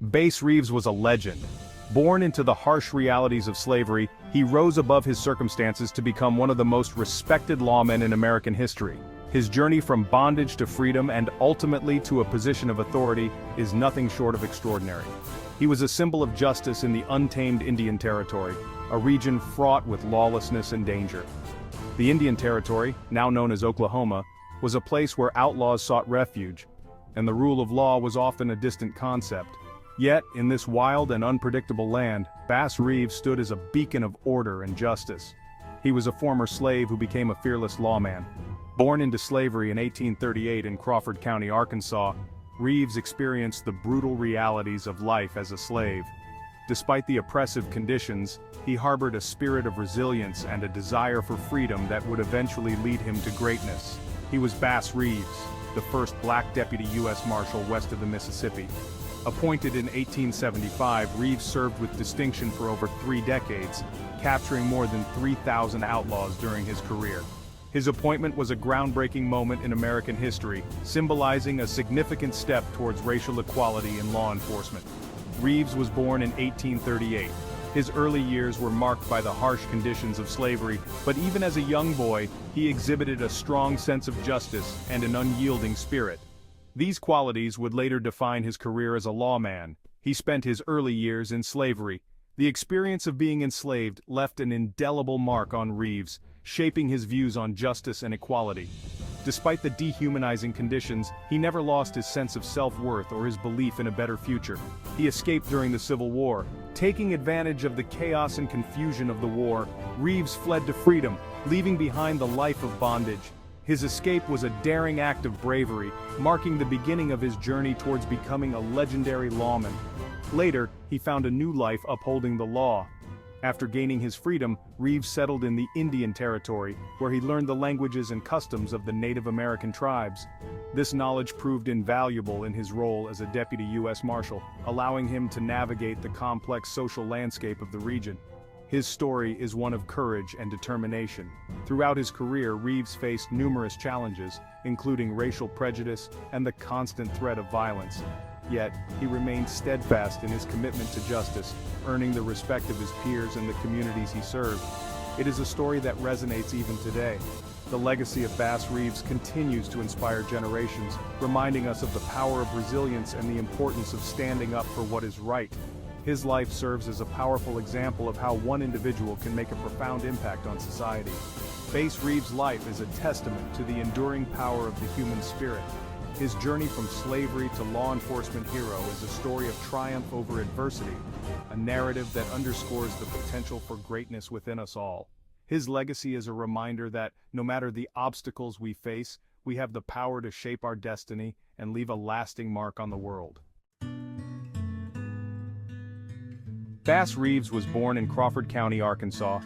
Bass Reeves was a legend. Born into the harsh realities of slavery, he rose above his circumstances to become one of the most respected lawmen in American history. His journey from bondage to freedom and ultimately to a position of authority is nothing short of extraordinary. He was a symbol of justice in the untamed Indian Territory, a region fraught with lawlessness and danger. The Indian Territory, now known as Oklahoma, was a place where outlaws sought refuge, and the rule of law was often a distant concept. Yet, in this wild and unpredictable land, Bass Reeves stood as a beacon of order and justice. He was a former slave who became a fearless lawman. Born into slavery in 1838 in Crawford County, Arkansas, Reeves experienced the brutal realities of life as a slave. Despite the oppressive conditions, he harbored a spirit of resilience and a desire for freedom that would eventually lead him to greatness. He was Bass Reeves, the first black deputy U.S. Marshal west of the Mississippi. Appointed in 1875, Reeves served with distinction for over 3 decades, capturing more than 3,000 outlaws during his career. His appointment was a groundbreaking moment in American history, symbolizing a significant step towards racial equality in law enforcement. Reeves was born in 1838. His early years were marked by the harsh conditions of slavery, but even as a young boy, he exhibited a strong sense of justice and an unyielding spirit. These qualities would later define his career as a lawman. He spent his early years in slavery. The experience of being enslaved left an indelible mark on Reeves, shaping his views on justice and equality. Despite the dehumanizing conditions, he never lost his sense of self-worth or his belief in a better future. He escaped during the Civil War. Taking advantage of the chaos and confusion of the war, Reeves fled to freedom, leaving behind the life of bondage. His escape was a daring act of bravery, marking the beginning of his journey towards becoming a legendary lawman. Later, he found a new life upholding the law. After gaining his freedom, Reeves settled in the Indian Territory, where he learned the languages and customs of the Native American tribes. This knowledge proved invaluable in his role as a deputy U.S. Marshal, allowing him to navigate the complex social landscape of the region. His story is one of courage and determination. Throughout his career, Reeves faced numerous challenges, including racial prejudice and the constant threat of violence. Yet, he remained steadfast in his commitment to justice, earning the respect of his peers and the communities he served. It is a story that resonates even today. The legacy of Bass Reeves continues to inspire generations, reminding us of the power of resilience and the importance of standing up for what is right. His life serves as a powerful example of how one individual can make a profound impact on society. Bass Reeves' life is a testament to the enduring power of the human spirit. His journey from slavery to law enforcement hero is a story of triumph over adversity, a narrative that underscores the potential for greatness within us all. His legacy is a reminder that, no matter the obstacles we face, we have the power to shape our destiny and leave a lasting mark on the world. Bass Reeves was born in Crawford County, Arkansas.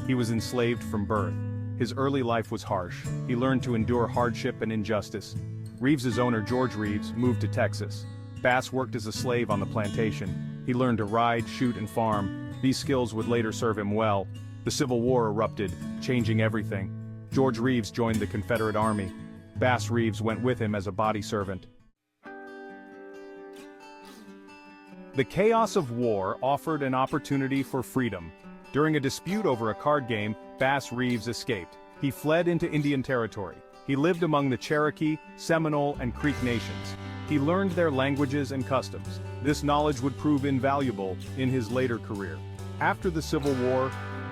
He was enslaved from birth. His early life was harsh. He learned to endure hardship and injustice. Reeves's owner, George Reeves, moved to Texas. Bass worked as a slave on the plantation. He learned to ride, shoot, and farm. These skills would later serve him well. The Civil War erupted, changing everything. George Reeves joined the Confederate Army. Bass Reeves went with him as a body servant. The chaos of war offered an opportunity for freedom. During a dispute over a card game, Bass Reeves escaped. He fled into Indian Territory. He lived among the Cherokee, Seminole, and Creek nations. He learned their languages and customs. This knowledge would prove invaluable in his later career. After the Civil War,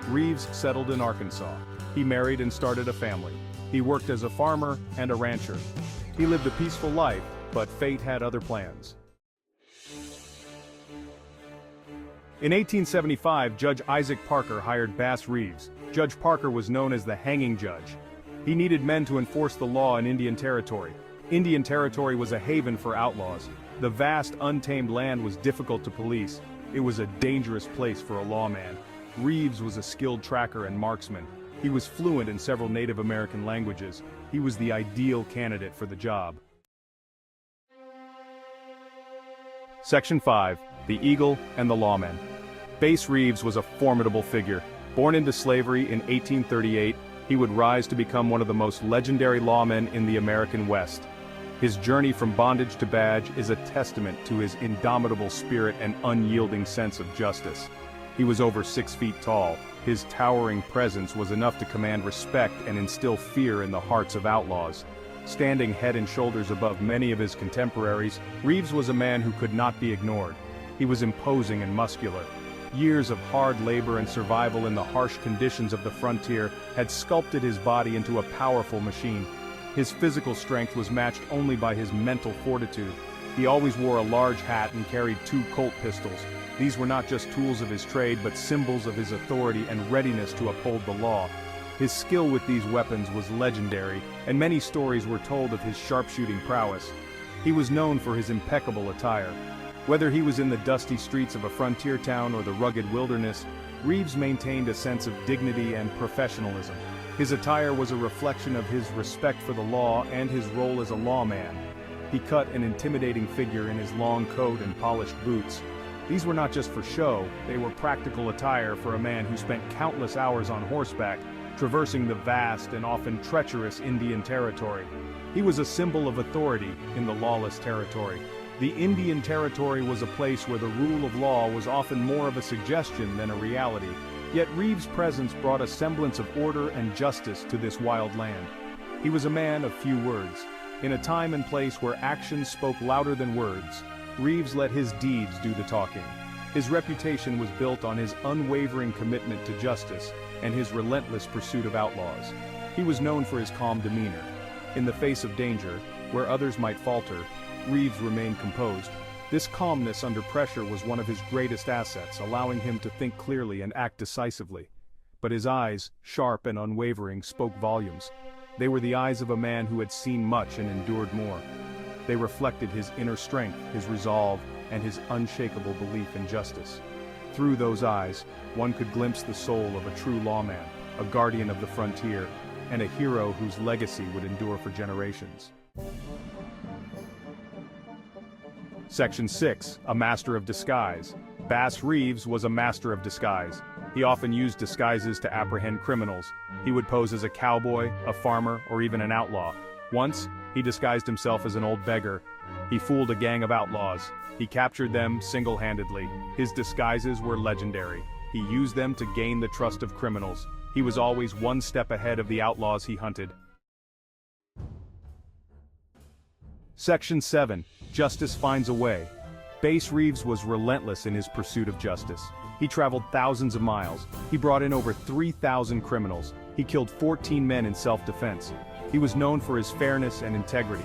Reeves settled in Arkansas. He married and started a family. He worked as a farmer and a rancher. He lived a peaceful life, but fate had other plans. In 1875, Judge Isaac Parker hired Bass Reeves. Judge Parker was known as the hanging judge. He needed men to enforce the law in Indian Territory. Indian Territory was a haven for outlaws. The vast, untamed land was difficult to police. It was a dangerous place for a lawman. Reeves was a skilled tracker and marksman. He was fluent in several Native American languages. He was the ideal candidate for the job. Section 5. The Eagle and the Lawman. Bass Reeves was a formidable figure. Born into slavery in 1838, he would rise to become one of the most legendary lawmen in the American West. His journey from bondage to badge is a testament to his indomitable spirit and unyielding sense of justice. He was over 6 feet tall. His towering presence was enough to command respect and instill fear in the hearts of outlaws. Standing head and shoulders above many of his contemporaries, Reeves was a man who could not be ignored. He was imposing and muscular. Years of hard labor and survival in the harsh conditions of the frontier had sculpted his body into a powerful machine. His physical strength was matched only by his mental fortitude. He always wore a large hat and carried 2 Colt pistols. These were not just tools of his trade but symbols of his authority and readiness to uphold the law. His skill with these weapons was legendary, and many stories were told of his sharpshooting prowess. He was known for his impeccable attire. Whether he was in the dusty streets of a frontier town or the rugged wilderness, Reeves maintained a sense of dignity and professionalism. His attire was a reflection of his respect for the law and his role as a lawman. He cut an intimidating figure in his long coat and polished boots. These were not just for show, they were practical attire for a man who spent countless hours on horseback, traversing the vast and often treacherous Indian Territory. He was a symbol of authority in the lawless territory. The Indian Territory was a place where the rule of law was often more of a suggestion than a reality. Yet Reeves' presence brought a semblance of order and justice to this wild land. He was a man of few words. In a time and place where actions spoke louder than words, Reeves let his deeds do the talking. His reputation was built on his unwavering commitment to justice and his relentless pursuit of outlaws. He was known for his calm demeanor. In the face of danger, where others might falter, Reeves remained composed. This calmness under pressure was one of his greatest assets, allowing him to think clearly and act decisively. But his eyes, sharp and unwavering, spoke volumes. They were the eyes of a man who had seen much and endured more. They reflected his inner strength, his resolve, and his unshakable belief in justice. Through those eyes, one could glimpse the soul of a true lawman, a guardian of the frontier, and a hero whose legacy would endure for generations. Section 6. A Master of Disguise. Bass Reeves was a master of disguise. He often used disguises to apprehend criminals. He would pose as a cowboy, a farmer, or even an outlaw. Once, he disguised himself as an old beggar. He fooled a gang of outlaws. He captured them single-handedly. His disguises were legendary. He used them to gain the trust of criminals. He was always one step ahead of the outlaws he hunted. Section 7. Justice Finds a Way. Bass Reeves was relentless in his pursuit of justice. He traveled thousands of miles. He brought in over 3,000 criminals. He killed 14 men in self-defense. He was known for his fairness and integrity.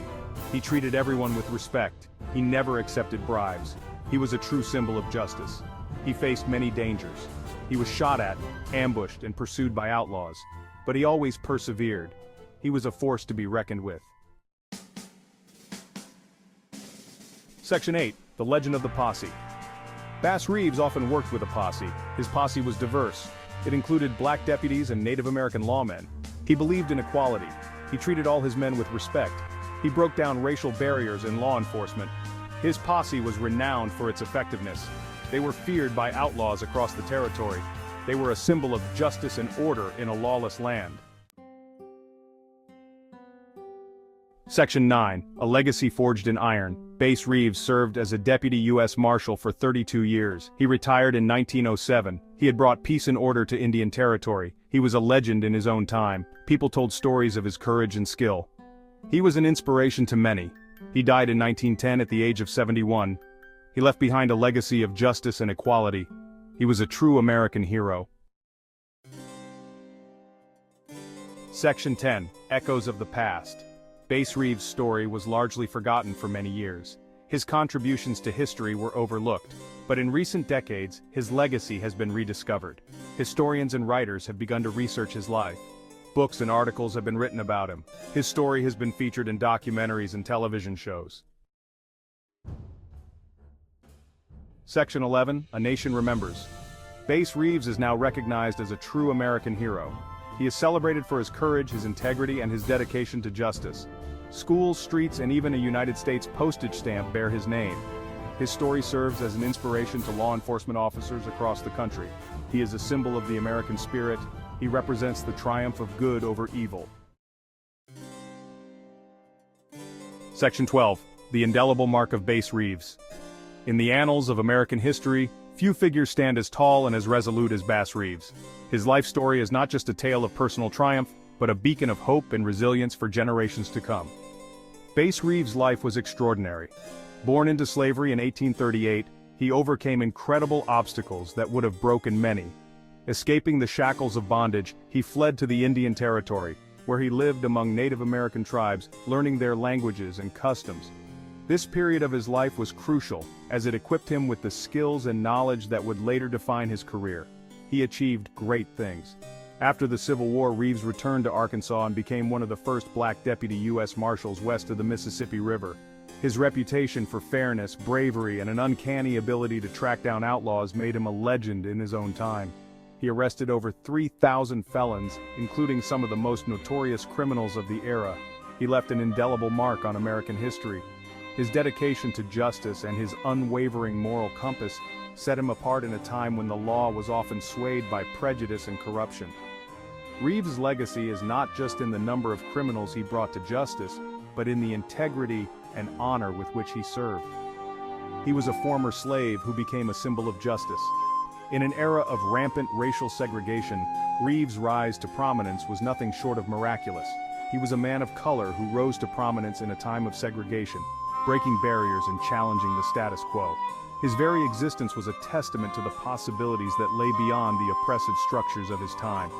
He treated everyone with respect. He never accepted bribes. He was a true symbol of justice. He faced many dangers. He was shot at, ambushed, and pursued by outlaws. But he always persevered. He was a force to be reckoned with. Section 8. The Legend of the Posse. Bass Reeves often worked with a posse. His posse was diverse. It included black deputies and Native American lawmen. He believed in equality. He treated all his men with respect. He broke down racial barriers in law enforcement. His posse was renowned for its effectiveness. They were feared by outlaws across the territory. They were a symbol of justice and order in a lawless land. Section 9. A Legacy Forged in Iron. Bass Reeves served as a deputy U.S. Marshal for 32 years. He retired in 1907. He had brought peace and order to Indian Territory. He was a legend in his own time. People told stories of his courage and skill. He was an inspiration to many. He died in 1910 at the age of 71. He left behind a legacy of justice and equality. He was a true American hero. Section 10. Echoes of the Past. Bass Reeves' story was largely forgotten for many years. His contributions to history were overlooked, but in recent decades, his legacy has been rediscovered. Historians and writers have begun to research his life. Books and articles have been written about him. His story has been featured in documentaries and television shows. Section 11. A Nation Remembers. Bass Reeves is now recognized as a true American hero. He is celebrated for his courage, his integrity, and his dedication to justice. Schools, streets, and even a United States postage stamp bear his name. His story serves as an inspiration to law enforcement officers across the country. He is a symbol of the American spirit. He represents the triumph of good over evil. Section 12. The indelible mark of Bass Reeves. In the annals of American history, few figures stand as tall and as resolute as Bass Reeves. His life story is not just a tale of personal triumph, but a beacon of hope and resilience for generations to come. Bass Reeves' life was extraordinary. Born into slavery in 1838, he overcame incredible obstacles that would have broken many. Escaping the shackles of bondage, he fled to the Indian Territory, where he lived among Native American tribes, learning their languages and customs. This period of his life was crucial, as it equipped him with the skills and knowledge that would later define his career. He achieved great things. After the Civil War, Reeves returned to Arkansas and became one of the first black deputy U.S. Marshals west of the Mississippi River. His reputation for fairness, bravery, and an uncanny ability to track down outlaws made him a legend in his own time. He arrested over 3,000 felons, including some of the most notorious criminals of the era. He left an indelible mark on American history. His dedication to justice and his unwavering moral compass set him apart in a time when the law was often swayed by prejudice and corruption. Reeves' legacy is not just in the number of criminals he brought to justice, but in the integrity and honor with which he served. He was a former slave who became a symbol of justice. In an era of rampant racial segregation, Reeves' rise to prominence was nothing short of miraculous. He was a man of color who rose to prominence in a time of segregation, breaking barriers and challenging the status quo. His very existence was a testament to the possibilities that lay beyond the oppressive structures of his time.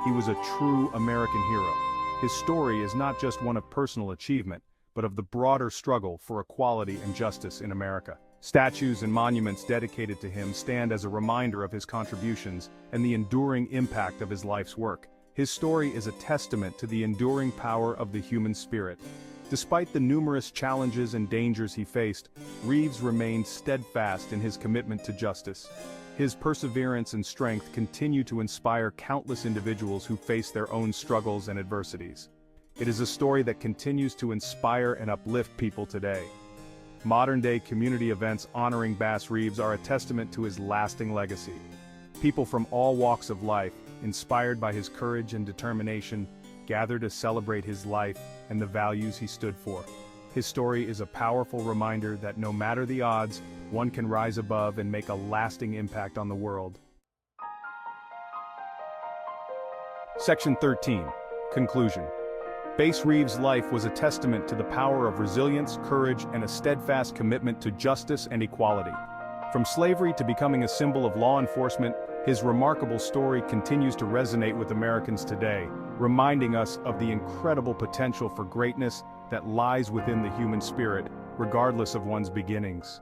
He was a true American hero. His story is not just one of personal achievement, but of the broader struggle for equality and justice in America. Statues and monuments dedicated to him stand as a reminder of his contributions and the enduring impact of his life's work. His story is a testament to the enduring power of the human spirit. Despite the numerous challenges and dangers he faced, Reeves remained steadfast in his commitment to justice. His perseverance and strength continue to inspire countless individuals who face their own struggles and adversities. It is a story that continues to inspire and uplift people today. Modern-day community events honoring Bass Reeves are a testament to his lasting legacy. People from all walks of life, inspired by his courage and determination, gather to celebrate his life and the values he stood for. His story is a powerful reminder that no matter the odds, one can rise above and make a lasting impact on the world. Section 13. Conclusion. Bass Reeves' life was a testament to the power of resilience, courage, and a steadfast commitment to justice and equality. From slavery to becoming a symbol of law enforcement, his remarkable story continues to resonate with Americans today, reminding us of the incredible potential for greatness that lies within the human spirit, regardless of one's beginnings.